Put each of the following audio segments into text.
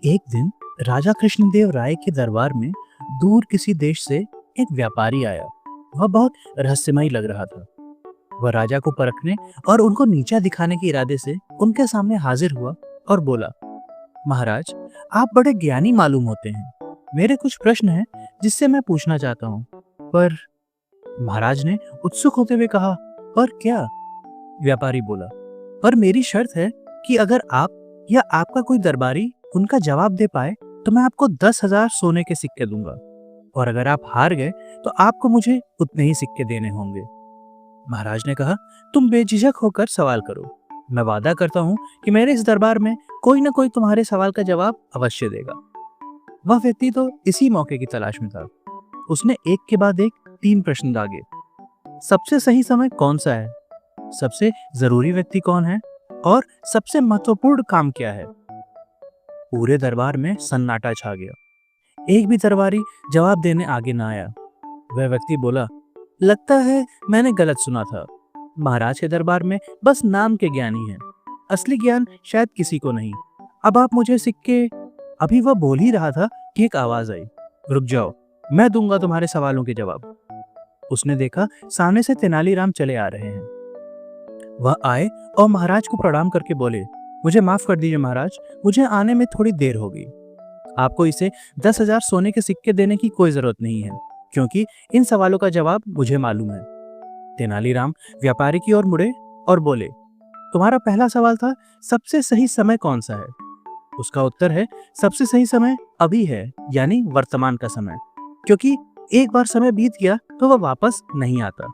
एक दिन राजा कृष्णदेव राय के दरबार में दूर किसी देश से एक व्यापारी आया। वह बहुत रहस्यमय लग रहा था। वह राजा को परखने और उनको नीचा दिखाने के इरादे से उनके सामने हाजिर हुआ और बोला, महाराज, आप बड़े ज्ञानी मालूम होते हैं। मेरे कुछ प्रश्न हैं जिससे मैं पूछना चाहता हूँ। पर महाराज ने उत्सुक होते हुए कहा, पर क्या? व्यापारी बोला, पर मेरी शर्त है कि अगर आप या आपका कोई दरबारी उनका जवाब दे पाए तो मैं आपको 10,000 सोने के सिक्के दूंगा, और अगर आप हार गए तो आपको मुझे उतने ही सिक्के देने होंगे। महाराज ने कहा, तुम बेझिझक होकर सवाल करो। मैं वादा करता हूँ कि मेरे इस दरबार में कोई ना कोई तुम्हारे सवाल का जवाब अवश्य देगा। वह व्यक्ति तो इसी मौके की तलाश में था। उसने एक के बाद एक 3 प्रश्न दागे। सबसे सही समय कौन सा है? सबसे जरूरी व्यक्ति कौन है? और सबसे महत्वपूर्ण काम क्या है? पूरे दरबार में सन्नाटा छा गया। एक भी दरबारी जवाब देने आगे ना आया। वह व्यक्ति बोला, लगता है मैंने गलत सुना था। महाराज के दरबार में बस नाम के ज्ञानी हैं, असली ज्ञान शायद किसी को नहीं। अब आप मुझे सिक्के। अभी वह बोल ही रहा था कि एक आवाज आई, रुक जाओ, मैं दूंगा तुम्हारे सवालों के जवाब। उसने देखा सामने से तेनालीराम चले आ रहे हैं। वह आए और महाराज को प्रणाम करके बोले, मुझे माफ कर दीजिए महाराज, मुझे आने में थोड़ी देर हो गई। आपको इसे 10,000 सोने के सिक्के देने की कोई जरूरत नहीं है, क्योंकि इन सवालों का जवाब मुझे मालूम है। तेनालीराम व्यापारी की ओर मुड़े और बोले, तुम्हारा पहला सवाल था सबसे सही समय कौन सा है? उसका उत्तर है, सबसे सही समय अभी है, यानी वर्तमान का समय, क्योंकि एक बार समय बीत गया तो वह वापस नहीं आता।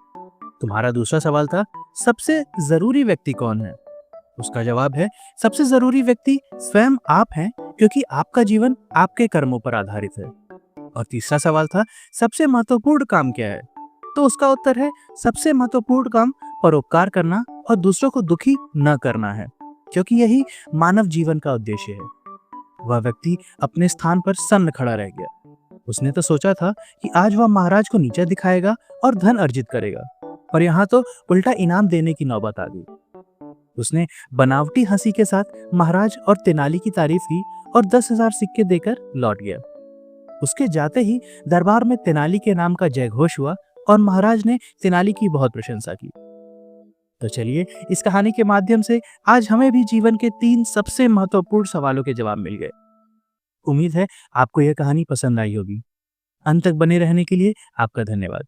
तुम्हारा दूसरा सवाल था, सबसे जरूरी व्यक्ति कौन है? उसका जवाब है, सबसे जरूरी व्यक्ति स्वयं आप हैं, क्योंकि आपका जीवन आपके कर्मों पर आधारित है। और तीसरा सवाल था, सबसे महत्वपूर्ण काम क्या है? तो उसका उत्तर है, सबसे महत्वपूर्ण काम परोपकार करना और दूसरों को दुखी न करना है, क्योंकि यही मानव जीवन का उद्देश्य है। वह व्यक्ति अपने स्थान पर सन्न खड़ा रह गया। उसने तो सोचा था कि आज वह महाराज को नीचा दिखाएगा और धन अर्जित करेगा, पर यहाँ तो उल्टा इनाम देने की नौबत आ गई। उसने बनावटी हंसी के साथ महाराज और तेनाली की तारीफ की और 10,000 सिक्के देकर लौट गया। उसके जाते ही दरबार में तेनाली के नाम का जयघोष हुआ और महाराज ने तेनाली की बहुत प्रशंसा की। तो चलिए, इस कहानी के माध्यम से आज हमें भी जीवन के 3 सबसे महत्वपूर्ण सवालों के जवाब मिल गए। उम्मीद है आपको यह कहानी पसंद आई होगी। अंत तक बने रहने के लिए आपका धन्यवाद।